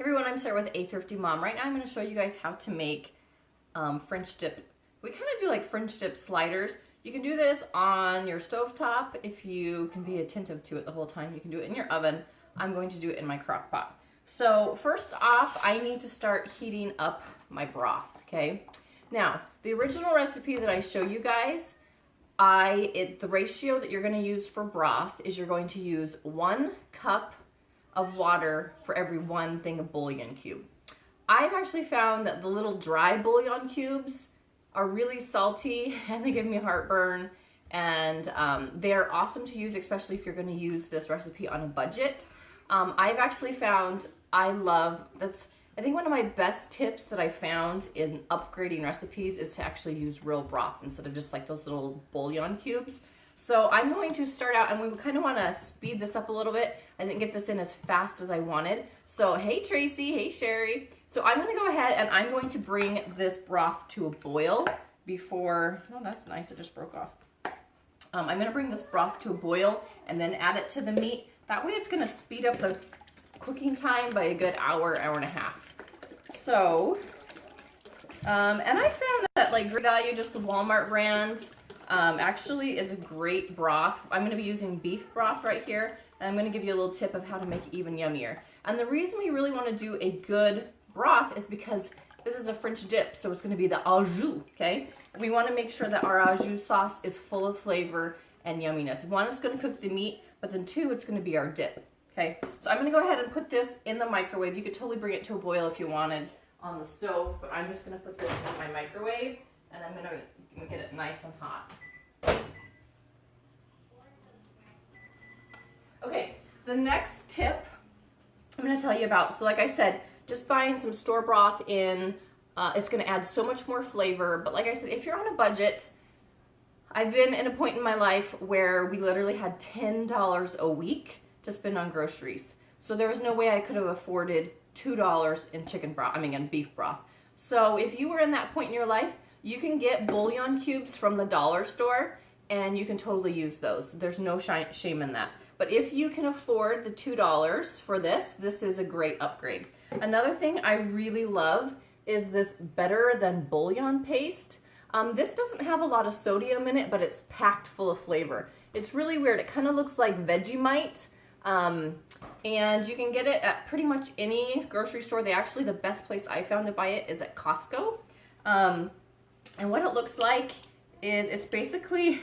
Hey everyone, I'm Sarah with A Thrifty Mom. Right now I'm going to show you guys how to make French dip. We kind of do like French dip sliders. You can do this on your stovetop if you can be attentive to it the whole time. You can do it in your oven. I'm going to do it in my crock pot. So first off, I need to start heating up my broth, okay? Now, the original recipe that I show you guys, the ratio that you're going to use for broth is you're going to use 1 cup of water for every 1 thing of bouillon cube. I've actually found that the little dry bouillon cubes are really salty and they give me heartburn, and they're awesome to use, especially if you're going to use this recipe on a budget. I've actually found I think one of my best tips that I found in upgrading recipes is to actually use real broth instead of just like those little bouillon cubes. So I'm going to start out, and we kind of want to speed this up a little bit. I didn't get this in as fast as I wanted. So hey Tracy, hey Sherry. So I'm going to go ahead and I'm going to bring this broth to a boil before, oh that's nice, it just broke off. I'm going to bring this broth to a boil and then add it to the meat. That way it's going to speed up the cooking time by a good hour, hour and a half. So, and I found that like Great Value, just the Walmart brand, actually is a great broth. I'm going to be using beef broth right here, and I'm going to give you a little tip of how to make it even yummier. And the reason we really want to do a good broth is because this is a French dip, so it's going to be the au jus, okay? We want to make sure that our au jus sauce is full of flavor and yumminess. One, it's going to cook the meat, but then 2, it's going to be our dip, okay? So I'm going to go ahead and put this in the microwave. You could totally bring it to a boil if you wanted on the stove, but I'm just going to put this in my microwave, and I'm going to get it nice and hot. Okay, the next tip I'm going to tell you about, so like I said, just buying some store broth in, it's going to add so much more flavor, but like I said, if you're on a budget, I've been in a point in my life where we literally had $10 a week to spend on groceries. So there was no way I could have afforded $2 in chicken broth, in beef broth. So if you were in that point in your life, you can get bouillon cubes from the dollar store and you can totally use those. There's no shame in that. But if you can afford the $2 for this is a great upgrade. Another thing I really love is this Better Than Bouillon paste. This doesn't have a lot of sodium in it, but it's packed full of flavor. It's really weird. It kind of looks like Vegemite. And you can get it at pretty much any grocery store. The best place I found to buy it is at Costco. And what it looks like is it's basically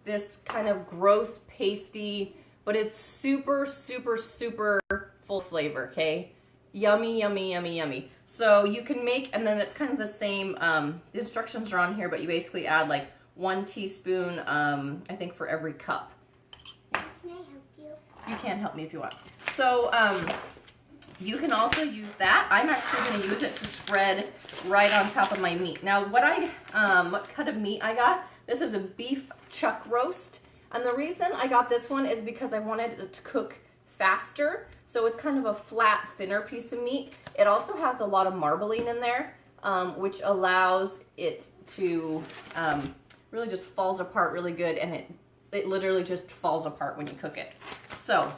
this kind of gross pasty, but it's super, super, super full flavor, okay? Yummy, yummy, yummy, yummy. So you can make, and then it's kind of the same, the instructions are on here, but you basically add like 1 teaspoon, I think for every cup. Can I help you? You can help me if you want. So you can also use that. I'm actually going to use it to spread right on top of my meat. Now what cut of meat I got, this is a beef chuck roast. And the reason I got this one is because I wanted it to cook faster. So it's kind of a flat, thinner piece of meat. It also has a lot of marbling in there, which allows it to really just falls apart really good, and it literally just falls apart when you cook it. So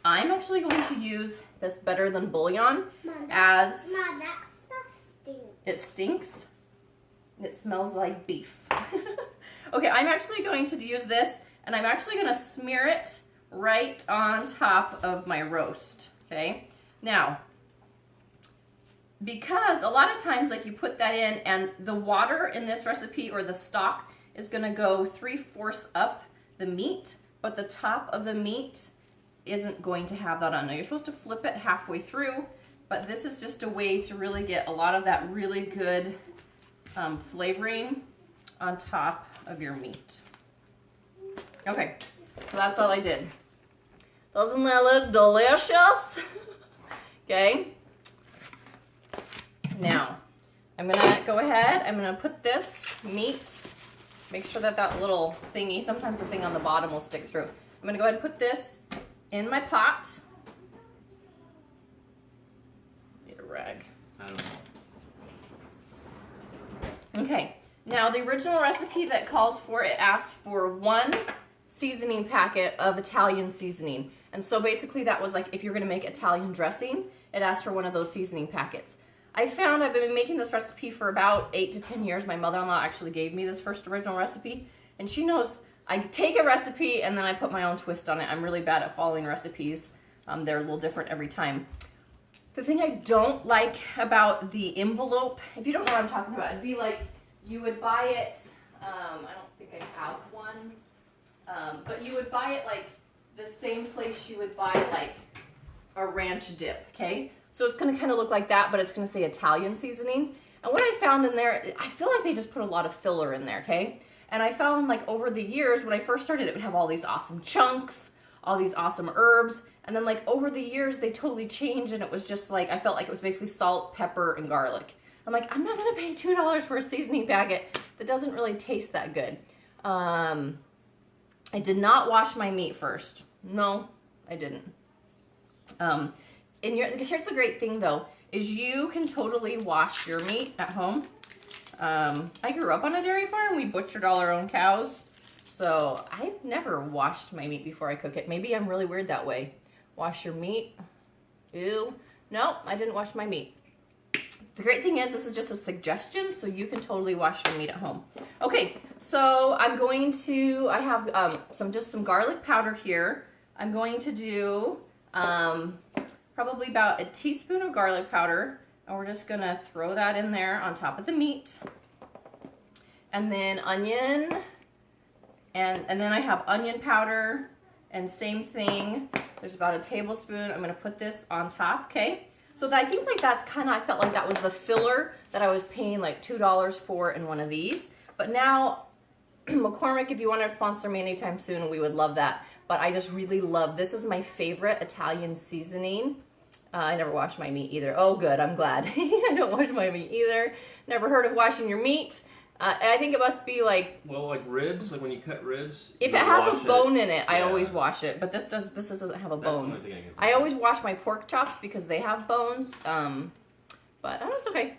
I'm actually going to use this Better Than Bouillon as... Mom, that stuff stinks. It stinks? It smells like beef. Okay, I'm actually going to use this, and I'm actually going to smear it right on top of my roast, okay? Now, because a lot of times, like, you put that in, and the water in this recipe, or the stock, is going to go 3/4 up the meat, but the top of the meat isn't going to have that on. Now, you're supposed to flip it halfway through, but this is just a way to really get a lot of that really good flavoring on top of your meat. Okay, so that's all I did. Doesn't that look delicious? Okay. Now, I'm gonna go ahead, I'm gonna put this meat, make sure that that little thingy, sometimes the thing on the bottom will stick through. I'm gonna go ahead and put this in my pot. Need a rag. I don't know. Okay, now the original recipe that calls for it asks for 1 seasoning packet of Italian seasoning. And so basically that was like if you're gonna make Italian dressing, it asks for one of those seasoning packets. I found I've been making this recipe for about 8 to 10 years. My mother-in-law actually gave me this first original recipe, and she knows I take a recipe and then I put my own twist on it. I'm really bad at following recipes. They're a little different every time. The thing I don't like about the envelope, if you don't know what I'm talking about, it'd be like you would buy it, I don't think I have one, but you would buy it like the same place you would buy like a ranch dip, okay? So it's gonna kind of look like that, but it's gonna say Italian seasoning. And what I found in there, I feel like they just put a lot of filler in there, okay? And I found like over the years, when I first started, it would have all these awesome chunks, all these awesome herbs. And then like over the years, they totally changed, and it was just like, I felt like it was basically salt, pepper, and garlic. I'm like, I'm not gonna pay $2 for a seasoning packet that doesn't really taste that good. I did not wash my meat first. No, I didn't. Here's the great thing though, is you can totally wash your meat at home. I grew up on a dairy farm. We butchered all our own cows. So I've never washed my meat before I cook it. Maybe I'm really weird that way. Wash your meat. Ew. No, I didn't wash my meat. The great thing is this is just a suggestion, so you can totally wash your meat at home. Okay, so I have some garlic powder here. I'm going to do probably about a teaspoon of garlic powder, and we're just gonna throw that in there on top of the meat. And then onion, and then I have onion powder, and same thing. There's about a tablespoon. I'm gonna put this on top, okay? So I think like that's kind of, I felt like that was the filler that I was paying like $2 for in one of these. But now, McCormick, if you want to sponsor me anytime soon, we would love that. But I just really love, this is my favorite Italian seasoning. I never wash my meat either. Oh good, I'm glad. I don't wash my meat either. Never heard of washing your meat. I think it must be like... Well, like ribs, like when you cut ribs. If it has a bone in it, I always wash it. But this doesn't have a bone. That's the only thing I always wash my pork chops because they have bones. But it's okay.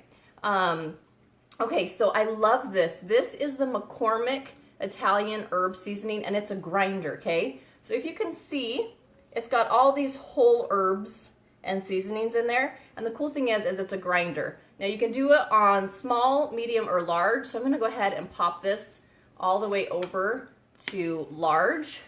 Okay, so I love this. This is the McCormick Italian herb seasoning, and it's a grinder, okay? So if you can see, it's got all these whole herbs and seasonings in there. And the cool thing is it's a grinder. Now you can do it on small, medium, or large. So I'm gonna go ahead and pop this all the way over to large.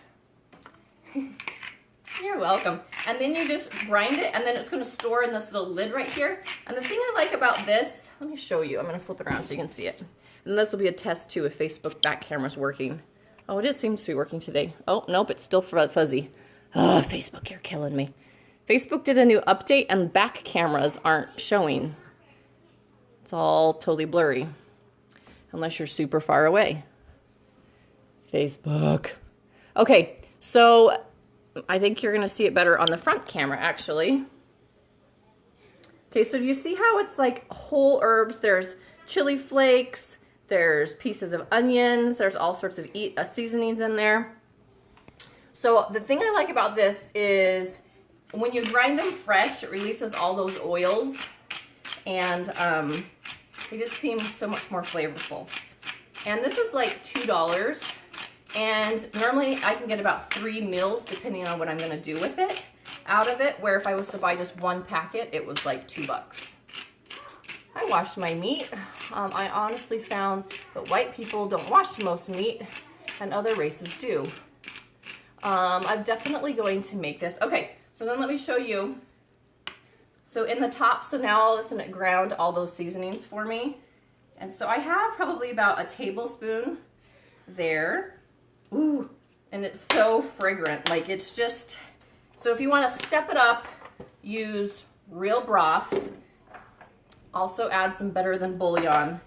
You're welcome. And then you just grind it, and then it's gonna store in this little lid right here. And the thing I like about this, let me show you. I'm gonna flip it around so you can see it. And this will be a test too if Facebook back camera's working. Oh, it seems to be working today. Oh, nope, it's still fuzzy. Oh, Facebook, you're killing me. Facebook did a new update and back cameras aren't showing. It's all totally blurry. Unless you're super far away. Facebook. Okay, so I think you're gonna see it better on the front camera actually. Okay, so do you see how it's like whole herbs? There's chili flakes, there's pieces of onions, there's all sorts of seasonings in there. So the thing I like about this is when you grind them fresh, it releases all those oils, and they just seem so much more flavorful. And this is like $2, and normally I can get about 3 meals depending on what I'm gonna do with it out of it, where if I was to buy just one packet, it was like $2. I washed my meat. I honestly found that white people don't wash most meat, and other races do. I'm definitely going to make this. Okay, so then let me show you. So in the top, so now all of a sudden it ground all those seasonings for me. And so I have probably about a tablespoon there. Ooh, and it's so fragrant. Like it's just, so if you want to step it up, use real broth. Also add some better than bouillon,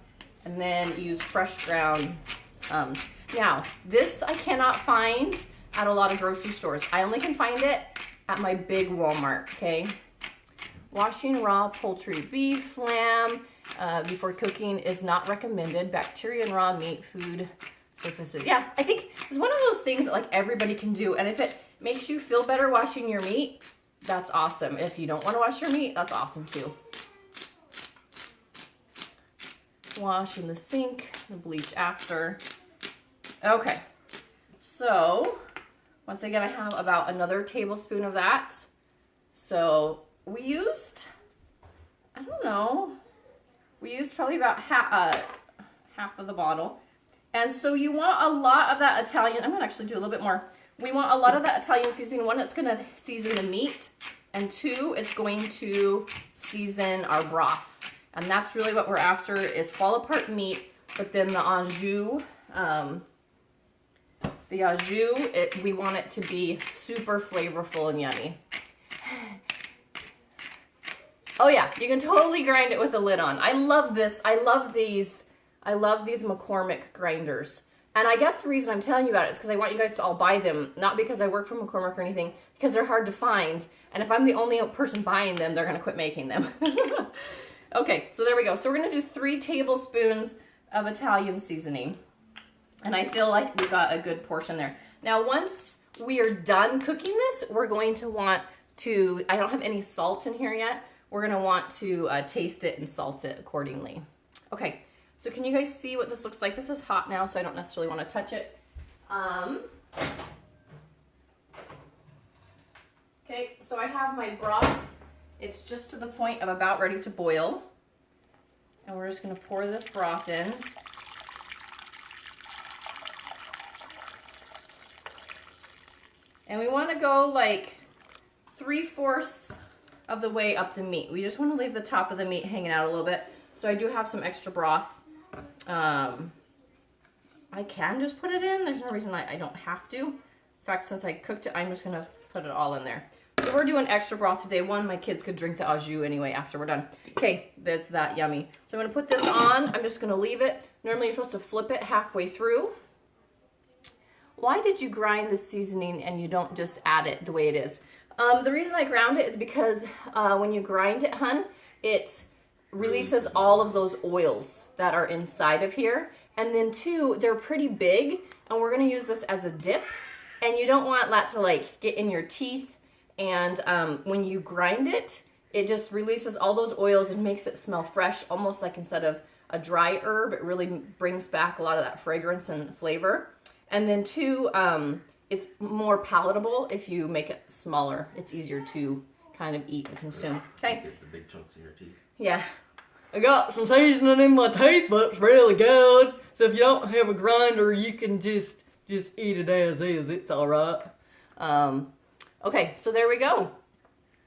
and then use fresh ground. Now, this I cannot find at a lot of grocery stores. I only can find it at my big Walmart, okay? Washing raw poultry, beef, lamb before cooking is not recommended. Bacteria in raw meat, food surfaces. Yeah, I think it's one of those things that like everybody can do, and if it makes you feel better washing your meat, that's awesome. If you don't want to wash your meat, that's awesome too. Wash in the sink, the bleach after. Okay, so once again, I have about another tablespoon of that. So we used, I don't know, we used probably about half of the bottle. And so you want a lot of that Italian, I'm gonna actually do a little bit more. We want a lot of that Italian seasoning. One, it's gonna season the meat, and two, it's going to season our broth. And that's really what we're after, is fall apart meat, but then the au jus, we want it to be super flavorful and yummy. Oh yeah, you can totally grind it with the lid on. I love this. I love these McCormick grinders. And I guess the reason I'm telling you about it is because I want you guys to all buy them, not because I work for McCormick or anything, because they're hard to find. And if I'm the only person buying them, they're gonna quit making them. Okay, so there we go. So we're gonna do 3 tablespoons of Italian seasoning. And I feel like we got a good portion there. Now, once we are done cooking this, we're going to want to, I don't have any salt in here yet. We're gonna want to taste it and salt it accordingly. Okay, so can you guys see what this looks like? This is hot now, so I don't necessarily wanna touch it. Okay, so I have my broth. It's just to the point of about ready to boil. And we're just gonna pour this broth in. And we want to go like 3/4 of the way up the meat. We just want to leave the top of the meat hanging out a little bit. So I do have some extra broth. I can just put it in. There's no reason I don't have to. In fact, since I cooked it, I'm just going to put it all in there. So we're doing extra broth today. One, my kids could drink the au jus anyway after we're done. Okay, there's that yummy. So I'm going to put this on. I'm just going to leave it. Normally you're supposed to flip it halfway through. Why did you grind the seasoning and you don't just add it the way it is? The reason I ground it is because when you grind it, hun, it releases all of those oils that are inside of here. And then two, they're pretty big, and we're gonna use this as a dip. And you don't want that to like get in your teeth. And when you grind it, it just releases all those oils and makes it smell fresh, almost like instead of a dry herb, it really brings back a lot of that fragrance and flavor. And then two, it's more palatable if you make it smaller. It's easier to kind of eat and consume. Okay. Get the big chunks in your teeth. Yeah. I got some seasoning in my teeth, but it's really good. So if you don't have a grinder, you can just eat it as is. It's all right. Okay, so there we go.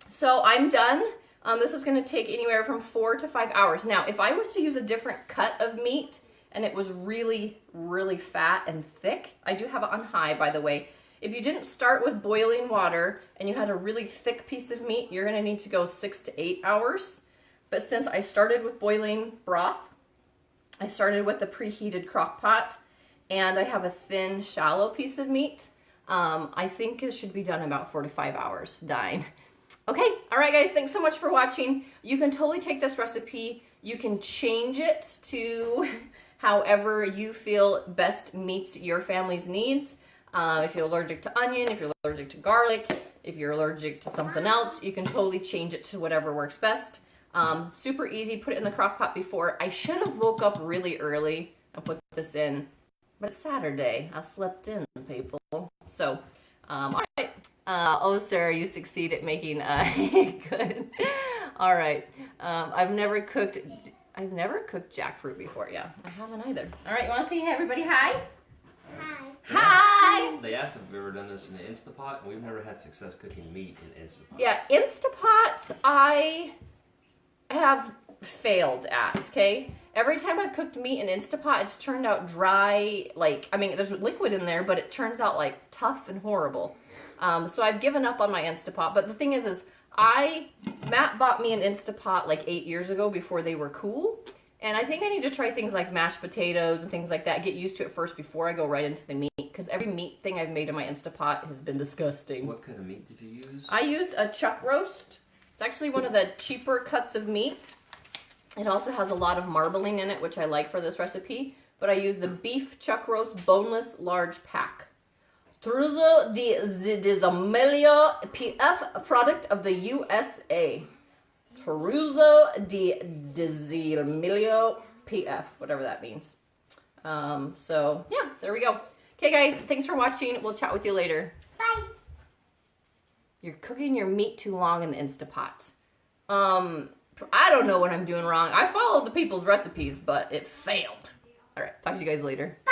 So I'm done. This is going to take anywhere from 4 to 5 hours. Now, if I was to use a different cut of meat, and it was really, really fat and thick. I do have it on high, by the way. If you didn't start with boiling water and you had a really thick piece of meat, you're gonna need to go 6 to 8 hours. But since I started with boiling broth, I started with the preheated crock pot, and I have a thin, shallow piece of meat, I think it should be done in about 4 to 5 hours, dying. Okay, all right guys, thanks so much for watching. You can totally take this recipe, you can change it to however you feel best meets your family's needs. If you're allergic to onion, if you're allergic to garlic, if you're allergic to something else, you can totally change it to whatever works best. Super easy, put it in the crock pot before. I should have woke up really early and put this in, but it's Saturday. I slept in, people. So, all right. Oh, Sarah, you succeed at making good. All right. I've never cooked jackfruit before. Yeah, I haven't either. All right, you want to say everybody hi? Hi. Hi. They asked if we've ever done this in an Instapot, and we've never had success cooking meat in Instapots. Yeah, Instapots I have failed at, okay? Every time I've cooked meat in Instapot, it's turned out dry, like, I mean, there's liquid in there, but it turns out, like, tough and horrible. So I've given up on my Instapot, but the thing is Matt bought me an Instapot like 8 years ago before they were cool, and I think I need to try things like mashed potatoes and things like that, get used to it first before I go right into the meat, because every meat thing I've made in my Instapot has been disgusting. What kind of meat did you use? I used a chuck roast. It's actually one of the cheaper cuts of meat. It also has a lot of marbling in it, which I like for this recipe, but I used the beef chuck roast boneless large pack. Truzzo di Zizamilio PF, a product of the USA. Truzzo di Zizamilio PF, whatever that means. So, yeah, there we go. Okay, guys, thanks for watching. We'll chat with you later. Bye. You're cooking your meat too long in the Instapot. I don't know what I'm doing wrong. I followed the people's recipes, but it failed. All right, talk to you guys later. Bye.